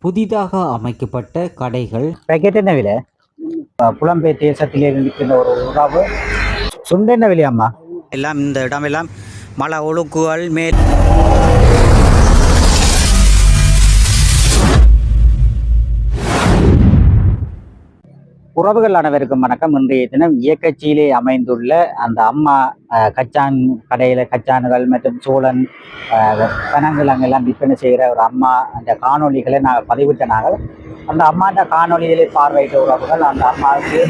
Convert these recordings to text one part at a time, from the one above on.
புதிதாக அமைக்கப்பட்ட கடைகள். பேக்கெட் என்ன விலை? புலம்பெயர் தேசத்திலே இருக்கின்ற ஒரு உணவு சுண்டு என்ன விலையாம்மா? எல்லாம் இந்த இடமெல்லாம் மலை ஒழுக்குகள் மேல். உறவுகள் அனைவருக்கும் வணக்கம். இன்றைய தினம் இயக்கச்சியிலே அமைந்துள்ள அந்த அம்மா கச்சான் கடையில் கச்சான்கள் மற்றும் சோழன் பனங்கிழங்கெல்லாம் விற்பனை செய்கிற ஒரு அம்மா அந்த காணொலிகளை நாங்கள் பதிவிட்ட நாங்கள் அந்த அம்மாண்ட காணொலிகளை பார்வையிட்ட உறவுகள் அந்த அம்மாவுக்கு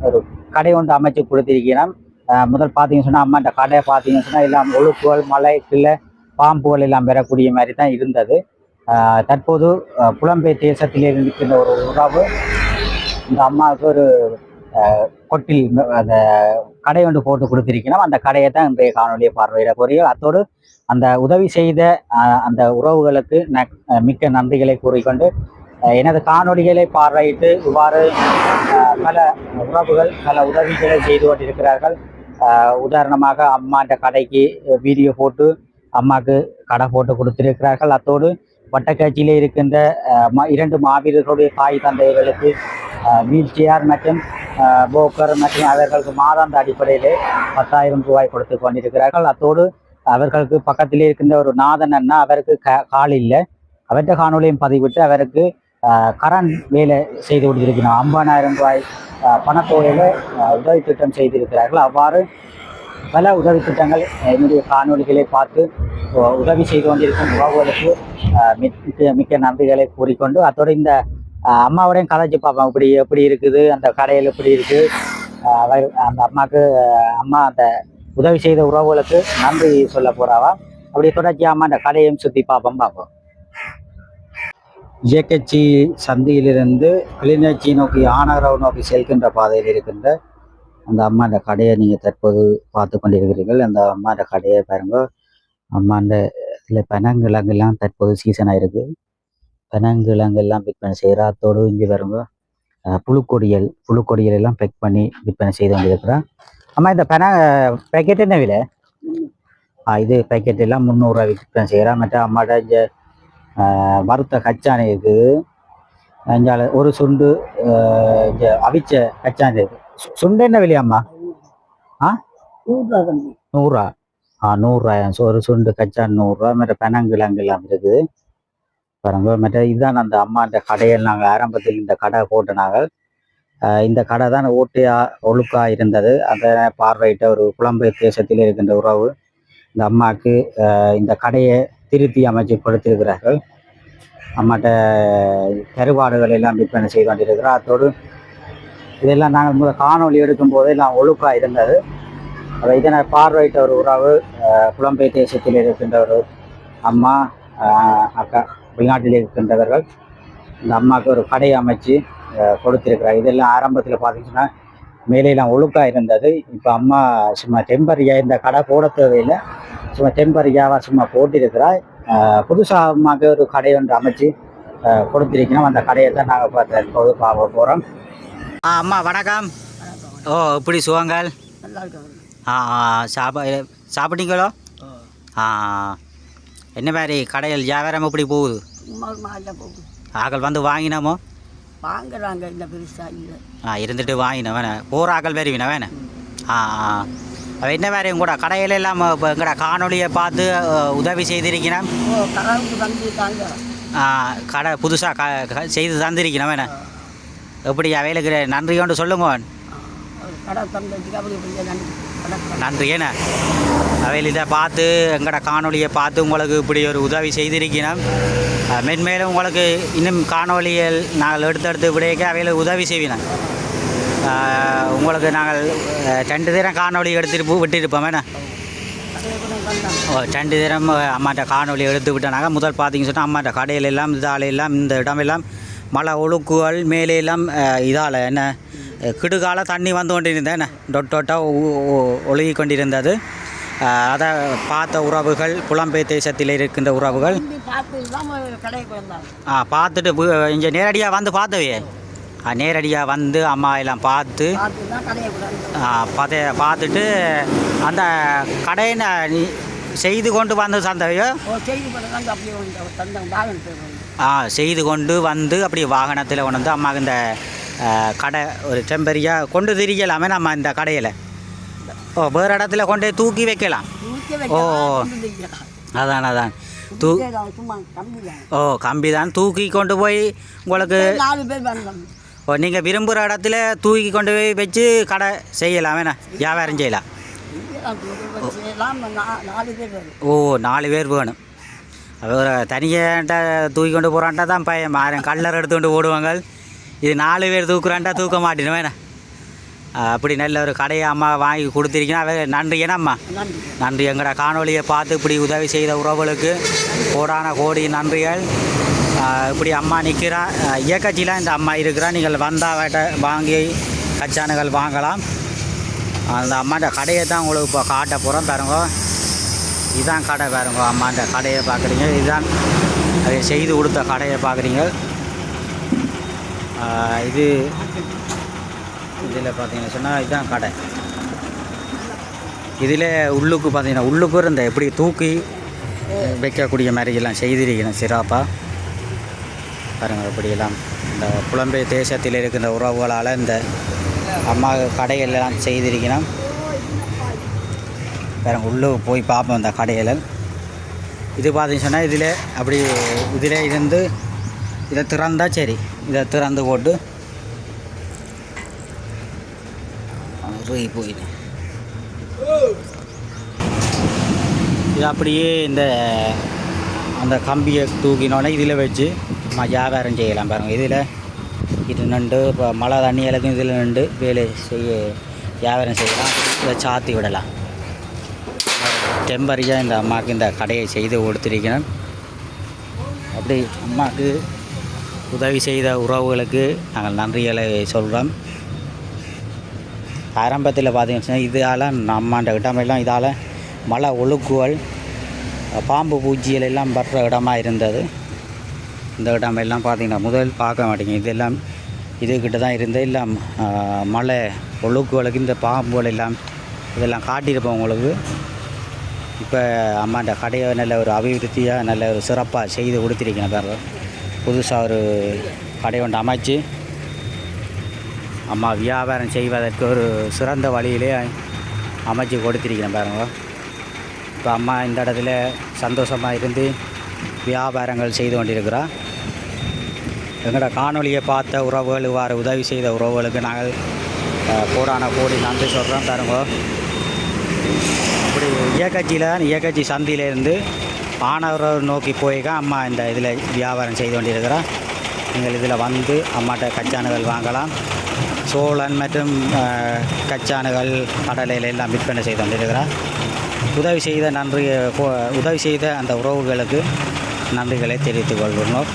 ஒரு கடை ஒன்று அமைச்சு கொடுத்திருக்கிறோம். முதல் பார்த்தீங்கன்னு சொன்னால் அம்மாண்ட கடையை பார்த்தீங்கன்னு சொன்னால் எல்லாம் ஒழுக்குகள் மலை கிள்ளை பாம்புகள் எல்லாம் பெறக்கூடிய மாதிரி தான் இருந்தது. தற்போது புலம்பெயர் தேசத்திலே இருக்கின்ற ஒரு உறவு இந்த அம்மாவுக்கு ஒரு கொட்டில் அந்த கடை ஒன்று போட்டு கொடுத்திருக்கணும். அந்த கடையை தான் இன்றைய காணொலியை பார்வையிட போறீர்கள். அத்தோடு அந்த உதவி செய்த அந்த உறவுகளுக்கு மிக்க நன்றிகளை கூறிக்கொண்டு எனது காணொலிகளை பார்வையிட்டு இவ்வாறு பல உறவுகள் பல உதவிகளை செய்து கொண்டிருக்கிறார்கள். உதாரணமாக அம்மாண்ட கடைக்கு வீடியோ போட்டு அம்மாவுக்கு கடை போட்டு கொடுத்திருக்கிறார்கள். அத்தோடு வட்டக்காட்சியிலே இருக்கின்ற 2 மாவீரர்களுடைய தாய் தந்தையர்களுக்கு வீல் சேர் மற்றும் போக்கர் மற்றும் அவர்களுக்கு மாதாந்த அடிப்படையிலே 10,000 ரூபாய் கொடுத்து கொண்டிருக்கிறார்கள். அத்தோடு அவர்களுக்கு பக்கத்திலே இருக்கின்ற ஒரு நாதன் அண்ணா அவருக்கு கால் இல்லை, அவற்றை காணொலியும் பதிவிட்டு அவருக்கு கரண்ட் வேலை செய்து கொண்டிருக்கிறார். 50,000 ரூபாய் பணத்தொகையில் உதவி திட்டம் செய்திருக்கிறார்கள். அவ்வாறு பல உதவி திட்டங்கள் என்னுடைய காணொலிகளை பார்த்து உதவி செய்து கொண்டிருக்கும் உறவுகளுக்கு மிக்க நன்றிகளை கூறிக்கொண்டு அத்தோடு இந்த அம்மாவோடையும் கதைச்சு பார்ப்போம் இப்படி எப்படி இருக்குது, அந்த கடையில் எப்படி இருக்குது, அந்த அம்மாவுக்கு அம்மா அந்த உதவி செய்த உறவுகளுக்கு நன்றி சொல்ல போறாவா. அப்படி தொடர்ச்சியாம அந்த கடையையும் சுற்றி பார்ப்போம். இயக்கச்சி சந்தியிலிருந்து கிளிநொச்சி நோக்கி ஆனகரவு நோக்கி செல்கின்ற பாதையில் இருக்கின்ற அந்த அம்மாண்ட கடையை நீங்கள் தற்போது பார்த்து கொண்டிருக்கிறீர்கள். அந்த அம்மாண்ட கடையை பாருங்க. அம்மாண்ட இதில் பனங்கிழங்கெல்லாம் தற்போது சீசன் ஆயிருக்கு. பனங்கிழங்கெல்லாம் விற்பனை செய்கிற அத்தோடு இங்கே பாருங்க புழுக்கொடியல் எல்லாம் பேக் பண்ணி விற்பனை செய்து கொண்டிருக்கிறேன். அம்மா இந்த பேக்கெட் என்ன விலை? இது பேக்கெட் எல்லாம் 300 ரூபாய் விற்பனை செய்கிறேன். மற்ற அம்மாட்ட இங்கே வறுத்த கச்சானை இருக்குது. அஞ்சால ஒரு சுண்டு இங்கே அவிச்ச கச்சான் இருக்குது. சுண்டு என்ன விலையாம்மா? 100 100 ஒரு சுண்டு கச்சான் 100 ரூபா. மற்ற பனங்கிழங்கு எல்லாம் இருக்குது பாருங்க. மற்ற இதுதான் அந்த அம்மா அந்த கடையில் நாங்கள் ஆரம்பத்தில் இந்த கடை போட்டு நாங்கள் இந்த கடை தான் ஓட்டையா ஒழுக்கா இருந்தது. அதை பார்வையிட்ட ஒரு புலம்பெயர் தேசத்தில் இருக்கின்ற உறவு இந்த அம்மாவுக்கு இந்த கடையை திருத்தி அமைச்சு கொடுத்திருக்கிறார்கள். அம்மாட்ட கருவாடுகள் எல்லாம் விற்பனை செய்து கொண்டிருக்கிறோம். அத்தோடு இதெல்லாம் நாங்கள் முதல் காணொலி எடுக்கும் போது எல்லாம் ஒழுக்கா இருந்தது. இதனை பார்வையிட்ட ஒரு உறவு புலம்பெயர் தேசத்தில் இருக்கின்ற ஒரு அம்மா அக்கா வெளிநாட்டில் இருக்கின்றவர்கள் இந்த அம்மாவுக்கு ஒரு கடை அமைச்சு கொடுத்திருக்கிறார். இதெல்லாம் ஆரம்பத்தில் பார்த்தீங்கன்னா மேலையெல்லாம் ஒழுக்கா இருந்தது. இப்போ அம்மா சும்மா டெம்பரியாக இந்த கடை போட தேவையில்லை, சும்மா டெம்பரியாவா சும்மா போட்டிருக்கிறார். புதுசாக அம்மாவுக்கு ஒரு கடை ஒன்று அமைச்சு கொடுத்திருக்கணும். அந்த கடையை தான் நாங்கள் பார்க்க போகிறோம். அம்மா வணக்கம். ஓ எப்படி சுகங்கள்? சாப்பிட்டீங்களோ? என்ன மாதிரி கடையில் வியாபாரம் எப்படி போகுது? ஆக்கள் வந்து வாங்கினோமோ? வாங்குறாங்க இந்த பெருசாக இல்லை. இருந்துட்டு வாங்கினேன் வேணேன் போகிற ஆக்கள் வருவினா வேணேன். என்ன மாதிரி உங்களோட கடையில எல்லாம் இப்போ எங்களோட காணொலியை பார்த்து உதவி செய்திருக்கிறேன். கடை புதுசாக செய்து தந்திருக்கிறேன் வேணேன். எப்படி அவைகளுக்கு நன்றி கொண்டு சொல்லுங்க. நன்றி ஏன்னா அவையில் இதை பார்த்து எங்களோட காணொலியை பார்த்து உங்களுக்கு இப்படி ஒரு உதவி செய்திருக்கிறோம். மென்மேலும் உங்களுக்கு இன்னும் காணொலிகள் நாங்கள் எடுத்தெடுத்து விடையக்க அவையில் உதவி செய்வினோம். உங்களுக்கு நாங்கள் 2 தினம் காணொலி எடுத்துட்டு விட்டுருப்போம் வேணா. 2 தினம் அம்மாட்ட காணொலி எடுத்து விட்டோனாங்க. முதல் பார்த்தீங்கன்னு சொன்னால் அம்மாட்ட கடையில் எல்லாம் இதாலெல்லாம் இந்த இடமெல்லாம் மழை ஒழுக்குகள் மேலெல்லாம் இதால் என்ன கிடுகால தண்ணி வந்து கொண்டிருந்தேன் என்ன டொட்டாக ஒழுகி கொண்டிருந்தது. அதை பார்த்த உறவுகள் புலம்பெயர் தேசத்தில் இருக்கின்ற உறவுகள் பார்த்துட்டு இங்கே நேரடியாக வந்து பார்த்தவே நேரடியாக வந்து அம்மா எல்லாம் பார்த்துட்டு அந்த கடையை செய்து கொண்டு வந்து தந்தவையோ செய்து கொண்டு வந்து அப்படி வாகனத்தில் கொண்டு வந்து அம்மாவுக்கு இந்த கடை ஒரு டெம்பரியாக கொண்டு திரிக்கலாமே நம்ம இந்த கடையில். ஓ வேறு இடத்துல கொண்டு போய் தூக்கி வைக்கலாம். ஓ அதான் சும்மா கம்மி தான். ஓ கம்பி தான் தூக்கி கொண்டு போய் உங்களுக்கு 4 பேர் வந்தோம். ஓ நீங்கள் விரும்புகிற இடத்துல தூக்கி கொண்டு போய் வச்சு கடை செய்யலாம் வேணா வியாபாரம் செய்யலாம். செய்யலாம். 4 பேர் வரும். ஓ 4 பேர் வேணும். அது ஒரு தனியாட்ட தூக்கி கொண்டு போகிறான்ட்டா தான் பையன் மாறன் கல்லர் எடுத்து கொண்டு ஓடுவாங்க. இது 4 பேர் தூக்குறான்ட்டா தூக்க மாட்டேன்னு வேணா. அப்படி நல்ல ஒரு கடையை அம்மா வாங்கி கொடுத்துருக்கீங்கன்னா நன்றி. ஏன்னா அம்மா நன்றி. எங்களோட காணொலியை பார்த்து இப்படி உதவி செய்த உறவுகளுக்கு கோடான கோடி நன்றிகள். இப்படி அம்மா நிற்கிறா இயக்கச்சிலாம் இந்த அம்மா இருக்கிறா. நீங்கள் வந்தால் வாங்கி கச்சானுகள் வாங்கலாம். அந்த அம்மாட்ட கடையை தான் உங்களுக்கு இப்போ காட்ட போகிறோம். பாருங்க இதுதான் கடை. பாருங்க அம்மாட்ட கடையை பார்க்குறீங்க. இதுதான் அதை செய்து கொடுத்த கடையை பார்க்குறீங்க. இது இதில் பார்த்தீங்கன்னா சொன்னால் இதுதான் கடை. இதில் உள்ளுக்கு பார்த்தீங்கன்னா உள்ளுக்கு இந்த எப்படி தூக்கி வைக்கக்கூடிய மாதிரி எல்லாம் செய்திருக்கணும் சிறப்பாக. பாருங்கள் இப்படியெல்லாம் இந்த புலம்பெயர் தேசத்தில் இருக்கின்ற உறவுகளால் இந்த அம்மா கடைகளெல்லாம் செய்திருக்கணும். பாருங்க உள்ளே போய் பார்ப்போம் இந்த கடையில். இது பார்த்தீங்கன்னு சொன்னால் இதில் அப்படி இதில் இருந்து இதை திறந்தால் சரி. இதை திறந்து போட்டு போயிடு. இது அப்படியே இந்த அந்த கம்பியை தூக்கினோடனே இதில் வச்சு வியாபாரம் செய்யலாம். பாருங்கள் இதில் இது நண்டு இப்போ மழை தண்ணி எல்லாத்தையும் இதில் நண்டு வேலை செய்ய வியாபாரம் செய்யலாம். இதை சாத்தி விடலாம். டெம்பரியாக இந்த அம்மாவுக்கு இந்த கடையை செய்து கொடுத்துருக்கணும். அப்படி அம்மாவுக்கு உதவி செய்த உறவுகளுக்கு நாங்கள் நன்றிகளை சொல்கிறோம். ஆரம்பத்தில் பார்த்தீங்கன்னா இதால் நம்மாண்ட இடமெல்லாம் இதால் மழை ஒழுக்குகள் பாம்பு பூச்சிகள் எல்லாம் வர்ற இடமா இருந்தது. இந்த இடமெல்லாம் பார்த்திங்கன்னா முதல் பார்க்க மாட்டேங்க. இதெல்லாம் இதுக்கிட்ட தான் இருந்தது. இல்லை மழை ஒழுக்குகளுக்கு இந்த பாம்புகள் எல்லாம் இதெல்லாம் காட்டியிருப்போம் உங்களுக்கு. இப்போ அம்மாண்ட கடையை நல்ல ஒரு அபிவிருத்தியாக நல்ல ஒரு சிறப்பாக செய்து கொடுத்துருக்கேன். பாருங்க புதுசாக ஒரு கடை ஒன்று அமைச்சு அம்மா வியாபாரம் செய்வதற்கு ஒரு சிறந்த வழியிலே அமைச்சு கொடுத்துருக்கிறேன். பாருங்க இப்போ அம்மா இந்த இடத்துல சந்தோஷமாக இருந்து வியாபாரங்கள் செய்து கொண்டிருக்கிறா. எங்களோட காணொலியை பார்த்த உறவுகள் இவ்வாறு உதவி செய்த உறவுகளுக்கு நாங்கள் கோடான கோடி நன்றி சொல்கிறோம். பாருங்க இப்படி இயக்கச்சி சந்தியிலேருந்து ஆனவரை நோக்கி போய்க்கா அம்மா இந்த இதில் வியாபாரம் செய்து கொண்டிருக்கிறா. நீங்கள் இதில் வந்து அம்மாட்ட கச்சானுகள் வாங்கலாம். சோளன் மற்றும் கச்சானுகள் கடலையில் எல்லாம் விற்பனை செய்து கொண்டிருக்கிறார். உதவி செய்த அந்த உறவுகளுக்கு நன்றிகளை தெரிவித்துக் கொள்கிறோம்.